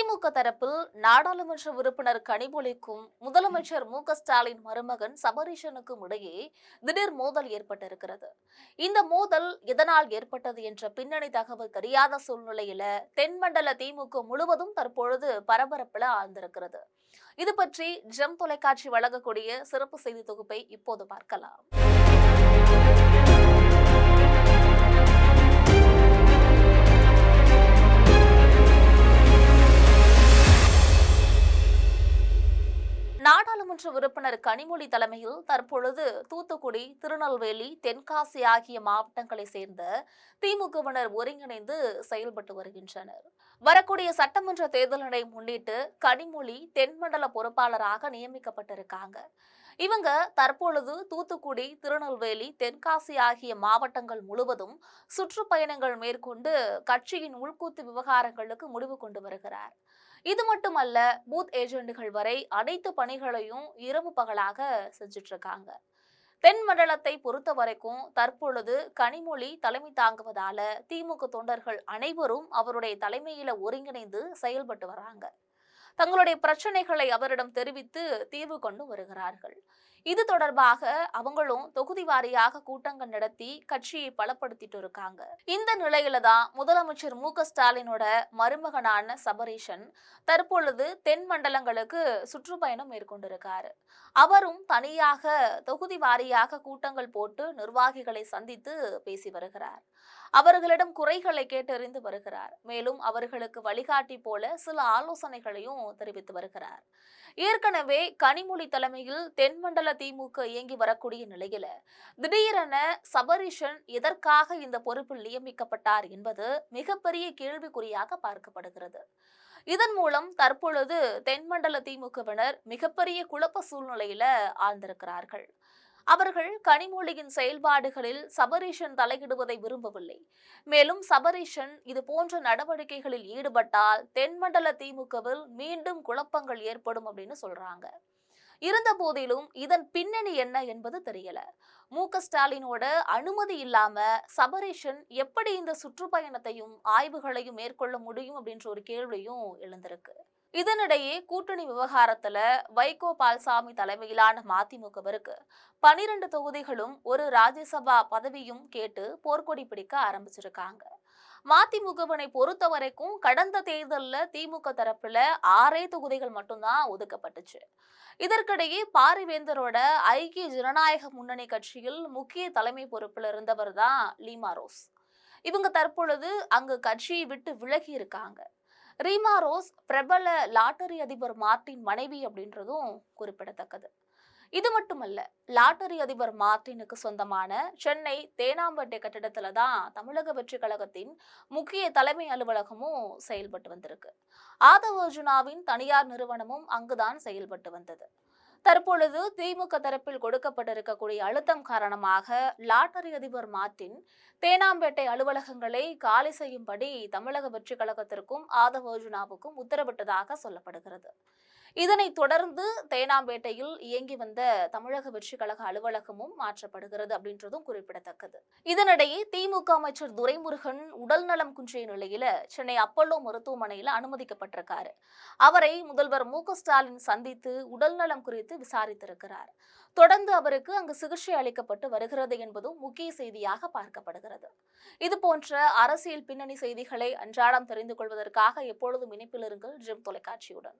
திமுக தரப்பில் நாடாளுமன்ற உறுப்பினர் கனிமொழிக்கும் முதலமைச்சர் மு.க.ஸ்டாலின் மருமகன் சபரீஷனுக்கும் இடையே திடீர் மோதல் ஏற்பட்டிருக்கிறது. இந்த மோதல் எதனால் ஏற்பட்டது என்ற பின்னணி தகவல் தெரியாத சூழ்நிலையில தென்மண்டல திமுக முழுவதும் தற்பொழுது பரபரப்புல ஆழ்ந்திருக்கிறது. இது பற்றி ஜெம் தொலைக்காட்சி வழங்கக்கூடிய சிறப்பு செய்தி தொகுப்பை இப்போது பார்க்கலாம். நாடாளுமன்ற உறுப்பினர் கனிமொழி தலைமையில் தற்பொழுது தூத்துக்குடி, திருநெல்வேலி, தென்காசி ஆகிய மாவட்டங்களை சேர்ந்த திமுகவினர் ஒருங்கிணைந்து செயல்பட்டு வருகின்றனர். வரக்கூடிய சட்டமன்ற தேர்தலினை முன்னிட்டு கனிமொழி தென்மண்டல பொறுப்பாளராக நியமிக்கப்பட்டிருக்காங்க. இவங்க தற்பொழுது தூத்துக்குடி, திருநெல்வேலி, தென்காசி ஆகிய மாவட்டங்கள் முழுவதும் சுற்றுப்பயணங்கள் மேற்கொண்டு கட்சியின் உள்கூத்து விவகாரங்களுக்கு முடிவு கொண்டு வருகிறார். இது மட்டுமல்ல, பூத் ஏஜென்ட்கள் வரை அனைத்து பணிகளையும் இரவு பகலாக செஞ்சிட்டு இருக்காங்க. தென் மண்டலத்தை பொறுத்த வரைக்கும் தற்பொழுது கனிமொழி தலைமை தாங்குவதால திமுக தொண்டர்கள் அனைவரும் அவருடைய தலைமையில ஒருங்கிணைந்து செயல்பட்டு வராங்க. தங்களுடைய பிரச்சனைகளை அவரிடம் தெரிவித்து தீர்வு கொண்டு வருகிறார்கள். இது தொடர்பாக அவங்களும் தொகுதி வாரியாக கூட்டங்கள் நடத்தி கட்சியை பலப்படுத்திட்டு இருக்காங்க. இந்த நிலையில தான் முதலமைச்சர் மு.க.ஸ்டாலினோட மருமகனான சபரீஷன் தற்பொழுது தென் மண்டலங்களுக்கு சுற்றுப்பயணம் மேற்கொண்டிருக்காரு. அவரும் தனியாக தொகுதி வாரியாக கூட்டங்கள் போட்டு நிர்வாகிகளை சந்தித்து பேசி வருகிறார். அவர்களிடம் குறைகளை கேட்டறிந்து வருகிறார். மேலும் அவர்களுக்கு வழிகாட்டி போல சில ஆலோசனைகளையும் தெரிவித்து வருகிறார். ஏற்கனவே கனிமொழி தலைமையில் தென்மண்டல திமுக இயங்கி வரக்கூடிய நிலையில திடீரென சபரீஷன் எதற்காக இந்த பொறுப்பில் நியமிக்கப்பட்டார் என்பது மிகப்பெரிய கேள்விக்குறியாக பார்க்கப்படுகிறது. இதன் மூலம் தற்பொழுது தென்மண்டல திமுகவினர் மிகப்பெரிய குழப்ப சூழ்நிலையில ஆழ்ந்திருக்கிறார்கள். அவர்கள் கனிமொழியின் செயல்பாடுகளில் சபரீஷன் தலையிடுவதை விரும்பவில்லை. மேலும் சபரீஷன் இது போன்ற நடவடிக்கைகளில் ஈடுபட்டால் தென்மண்டல திமுகவில் மீண்டும் குழப்பங்கள் ஏற்படும் அப்படின்னு சொல்றாங்க. இருந்த போதிலும் இதன் பின்னணி என்ன என்பது தெரியல. மு.க.ஸ்டாலினோட அனுமதி இல்லாம சபரீஷன் எப்படி இந்த சுற்றுப்பயணத்தையும் ஆய்வுகளையும் மேற்கொள்ள முடியும் அப்படின்ற ஒரு கேள்வியும் எழுந்திருக்கு. இதனிடையே கூட்டணி விவகாரத்துல வைகோ பால்சாமி தலைமையிலான மதிமுகவிற்கு 12 தொகுதிகளும் ஒரு ராஜ்யசபா பதவியும் கேட்டு போர்க்கொடி பிடிக்க ஆரம்பிச்சிருக்காங்க. மதிமுகவினை பொறுத்த வரைக்கும் கடந்த தேர்தலில் திமுக தரப்புல 6 தொகுதிகள் மட்டும்தான் ஒதுக்கப்பட்டுச்சு. இதற்கிடையே பாரிவேந்தரோட ஐக்கிய ஜனநாயக முன்னணி கட்சியில் முக்கிய தலைமை பொறுப்பில் இருந்தவர் தான் லீமா ரோஸ். இவங்க தற்பொழுது அங்கு கட்சியை விட்டு விலகி இருக்காங்க. ரீமா ரோஸ் பிரபல லாட்டரி அதிபர் மார்ட்டின் மனைவி அப்படின்றதும் குறிப்பிடத்தக்கது. இது மட்டுமல்ல, லாட்டரி அதிபர் மார்ட்டினுக்கு சொந்தமான சென்னை தேனாம்பேட்டை கட்டிடத்துல தான் தமிழக வெற்றி கழகத்தின் முக்கிய தலைமை அலுவலகமும் செயல்பட்டு வந்திருக்கு. ஆதவ அர்ஜுனாவின் தனியார் நிறுவனமும் அங்குதான் செயல்பட்டு வந்தது. தற்பொழுது திமுக தரப்பில் கொடுக்கப்பட்டிருக்கக்கூடிய அழுத்தம் காரணமாக லாட்டரி அதிபர் மார்ட்டின் தேனாம்பேட்டை அலுவலகங்களை காலி செய்யும்படி தமிழக வெற்றி கழகத்திற்கும் ஆதவ அர்ஜுனாவுக்கும் உத்தரவிட்டதாக சொல்லப்படுகிறது. இதனைத் தொடர்ந்து தேனாம்பேட்டையில் இயங்கி வந்த தமிழக வெற்றி கழக அலுவலகமும் மாற்றப்படுகிறது அப்படின்றதும் குறிப்பிடத்தக்கது. இதனிடையே திமுக அமைச்சர் துரைமுருகன் உடல்நலம் குன்றிய நிலையில சென்னை அப்பல்லோ மருத்துவமனையில் அனுமதிக்கப்பட்டிருக்காரு. அவரை முதல்வர் மு.க.ஸ்டாலின் சந்தித்து உடல்நலம் குறித்து விசாரித்திருக்கிறார். தொடர்ந்து அவருக்கு அங்கு சிகிச்சை அளிக்கப்பட்டு வருகிறது என்பதும் முக்கிய செய்தியாக பார்க்கப்படுகிறது. இது போன்ற அரசியல் பின்னணி செய்திகளை அன்றாடம் தெரிந்து கொள்வதற்காக எப்பொழுதும் இணைப்பில் இருங்கள் ஜெம் தொலைக்காட்சியுடன்.